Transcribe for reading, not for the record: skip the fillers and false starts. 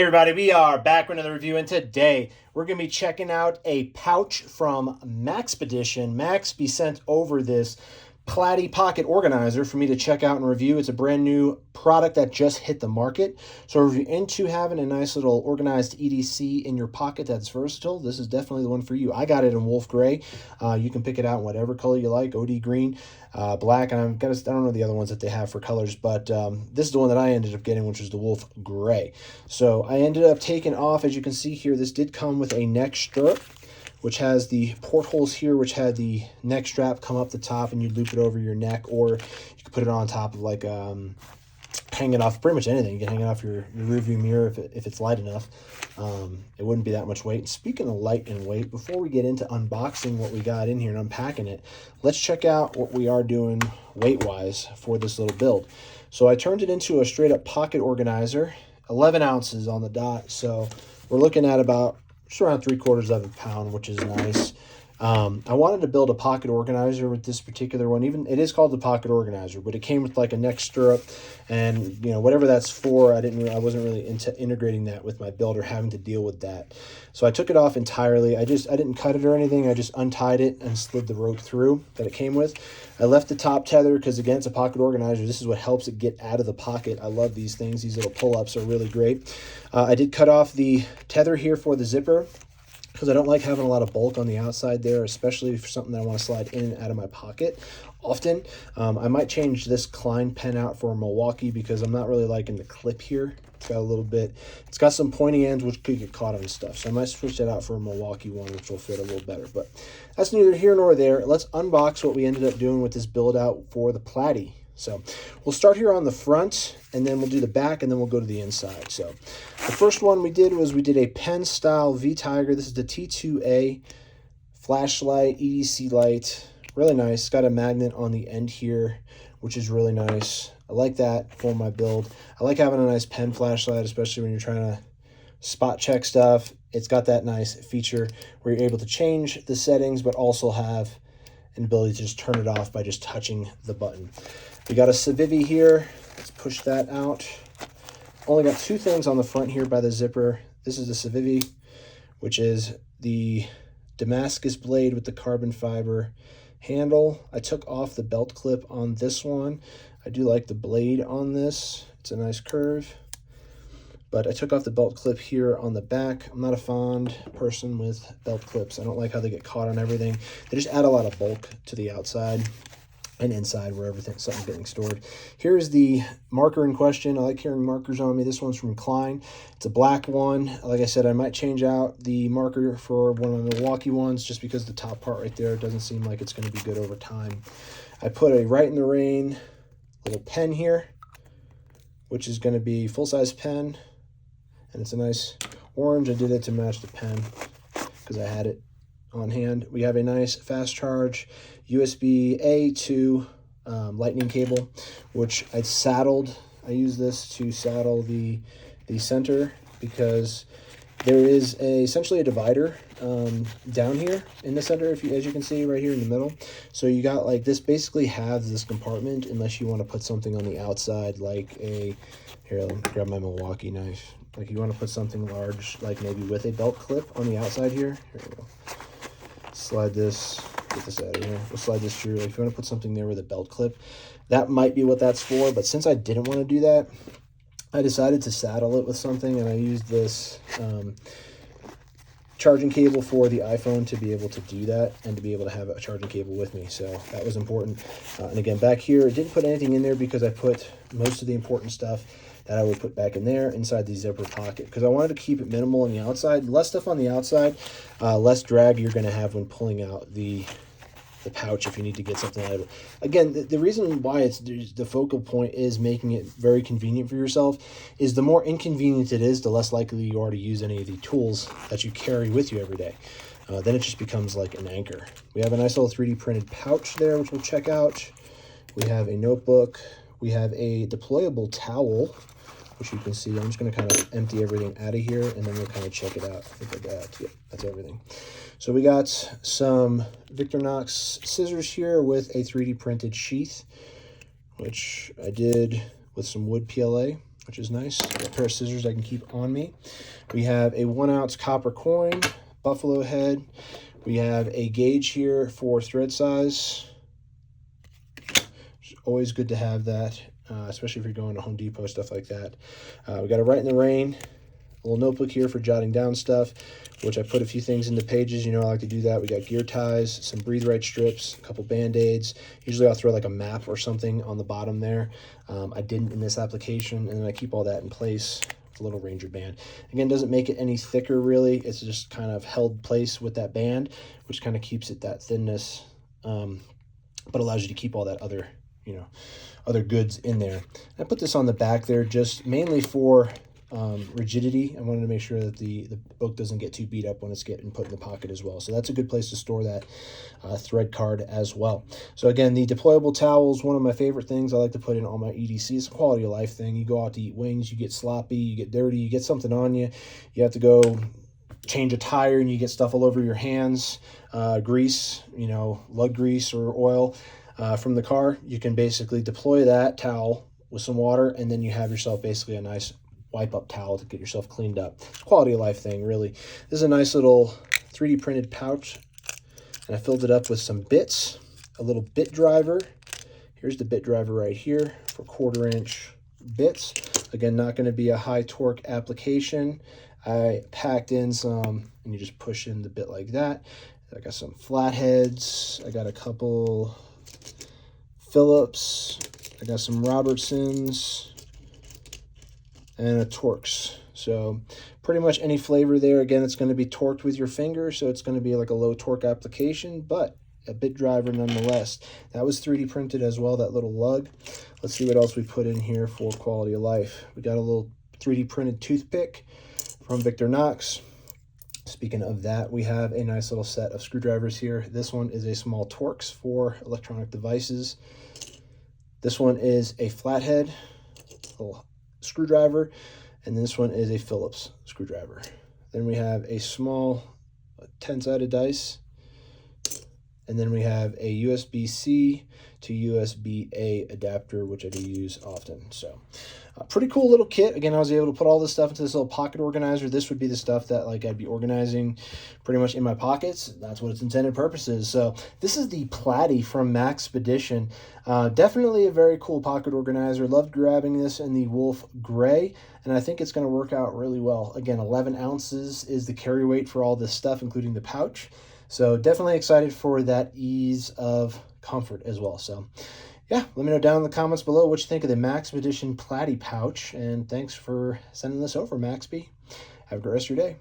Hey everybody, we are back with another review, and today we're going to be checking out a pouch from Maxpedition. Max sent over this Platy Pocket Organizer for me to check out and review. It's a brand new product that just hit the market. So if you're into having a nice little organized EDC in your pocket that's versatile, this is definitely the one for you. I got it in wolf gray. You can pick it out in whatever color you like, OD green, black, and I don't know the other ones that they have for colors, but this is the one that I ended up getting, which is the wolf gray. So I ended up taking off, as you can see here, this did come with a neck stirrup, which has the portholes here, which had the neck strap come up the top, and you loop it over your neck, or you could put it on top of like hang it off pretty much anything. You can hang it off your rearview mirror if it's light enough. It wouldn't be that much weight. Speaking of light and weight, before we get into unboxing what we got in here and unpacking it, let's check out what we are doing weight-wise for this little build. So I turned it into a straight-up pocket organizer, 11 ounces on the dot. So we're looking at about just around 3/4 of a pound, which is nice. I wanted to build a pocket organizer with this particular one. Even it is called the pocket organizer, but it came with like a neck stirrup, and whatever that's for. I wasn't really into integrating that with my build or having to deal with that. So I took it off entirely. I didn't cut it or anything. I just untied it and slid the rope through that it came with. I left the top tether because, again, it's a pocket organizer. This is what helps it get out of the pocket. I love these things. These little pull-ups are really great. I did cut off the tether here for the zipper, because I don't like having a lot of bulk on the outside there, especially for something that I want to slide in and out of my pocket often. I might change this Klein pen out for a Milwaukee, because I'm not really liking the clip here. It's got some pointy ends which could get caught on stuff. So I might switch that out for a Milwaukee one, which will fit a little better. But that's neither here nor there. Let's unbox what we ended up doing with this build out for the Platy. So we'll start here on the front, and then we'll do the back, and then we'll go to the inside. So the first one we did was a pen style V-Tiger. This is the T2A flashlight, EDC light. Really nice. It's got a magnet on the end here, which is really nice. I like that for my build. I like having a nice pen flashlight, especially when you're trying to spot check stuff. It's got that nice feature where you're able to change the settings, but also have an ability to just turn it off by just touching the button. We got a Civivi here. Let's push that out. Only got two things on the front here by the zipper. This is the Civivi, which is the Damascus blade with the carbon fiber handle. I took off the belt clip on this one. I do like the blade on this. It's a nice curve. But I took off the belt clip here on the back. I'm not a fond person with belt clips. I don't like how they get caught on everything. They just add a lot of bulk to the outside and inside where something's getting stored. Here's the marker in question. I like carrying markers on me. This one's from Klein. It's a black one. Like I said, I might change out the marker for one of the Milwaukee ones, just because the top part right there doesn't seem like it's going to be good over time. I put a Right in the Rain little pen here, which is going to be full-size pen, and it's a nice orange. I did it to match the pen because I had it on hand. We have a nice fast charge USB-A to lightning cable, which I saddled. I use this to saddle the center, because there is essentially a divider down here in the center, as you can see right here in the middle. So you got like this, basically has this compartment, unless you want to put something on the outside, like here, let me grab my Milwaukee knife. Like you want to put something large, like maybe with a belt clip on the outside here. Here we go. Slide this, get this out of here. We'll slide this through. If you want to put something there with a belt clip, that might be what that's for. But since I didn't want to do that, I decided to saddle it with something, and I used this charging cable for the iPhone to be able to do that, and to be able to have a charging cable with me. So that was important. And again, back here, I didn't put anything in there because I put most of the important stuff that I would put back in there inside the zipper pocket, because I wanted to keep it minimal on the outside. Less stuff on the outside, less drag you're going to have when pulling out the pouch if you need to get something out of it. Again, the reason why the focal point is making it very convenient for yourself is the more inconvenient it is, the less likely you are to use any of the tools that you carry with you every day. Then it just becomes like an anchor. We have a nice little 3D printed pouch there, which we'll check out. We have a notebook. We have a deployable towel, which you can see. I'm just going to kind of empty everything out of here, and then we'll kind of check it out. I think I got, yep, that's everything. So we got some Victorinox scissors here with a 3D printed sheath, which I did with some wood PLA. which is nice. Got a pair of scissors I can keep on me. We have a 1 ounce copper coin, buffalo head. We have a gauge here for thread size. It's always good to have that, especially if you're going to Home Depot, stuff like that. We got a Write in the Rain, a little notebook here for jotting down stuff, which I put a few things into pages. You know, I like to do that. We got gear ties, some Breathe Right strips, a couple Band-Aids. Usually I'll throw like a map or something on the bottom there. I didn't in this application, and then I keep all that in place with a little Ranger band. Again, doesn't make it any thicker really. It's just kind of held place with that band, which kind of keeps it that thinness, but allows you to keep all that other, you know, other goods in there. I put this on the back there just mainly for rigidity. I wanted to make sure that the book doesn't get too beat up when it's getting put in the pocket as well. So that's a good place to store that thread card as well. So again, the deployable towel is one of my favorite things I like to put in all my EDC. It's a quality of life thing. You go out to eat wings, you get sloppy, you get dirty, you get something on you. You have to go change a tire and you get stuff all over your hands, grease, you know, lug grease or oil from the car. You can basically deploy that towel with some water, and then you have yourself basically a nice wipe up towel to get yourself cleaned up. It's a quality of life thing, really. This is a nice little 3D printed pouch, and I filled it up with some bits, a little bit driver. Here's the bit driver right here for 1/4 inch bits. Again, not going to be a high torque application. I packed in some, and you just push in the bit like that. I got some flatheads. I got a couple Phillips. I got some Robertsons and a Torx. So pretty much any flavor there. Again, it's going to be torqued with your finger, so it's going to be like a low torque application, but a bit driver nonetheless. That was 3D printed as well, that little lug. Let's see what else we put in here for quality of life. We got a little 3D printed toothpick from Victorinox. Speaking of that, we have a nice little set of screwdrivers here. This one is a small Torx for electronic devices. This one is a flathead, little screwdriver, and this one is a Phillips screwdriver. Then we have a small 10-sided dice, and then we have a USB-C to USB-A adapter, which I do use often. So pretty cool little kit. Again, I was able to put all this stuff into this little pocket organizer. This would be the stuff that like I'd be organizing pretty much in my pockets. That's what its intended purpose is. So this is the Platy from Maxpedition. Definitely a very cool pocket organizer. Loved grabbing this in the Wolf Gray, and I think it's going to work out really well. Again, 11 ounces is the carry weight for all this stuff, including the pouch. So definitely excited for that ease of comfort as well. So yeah, let me know down in the comments below what you think of the Maxpedition Platy pouch, and thanks for sending this over, Maxby. Have a great rest of your day.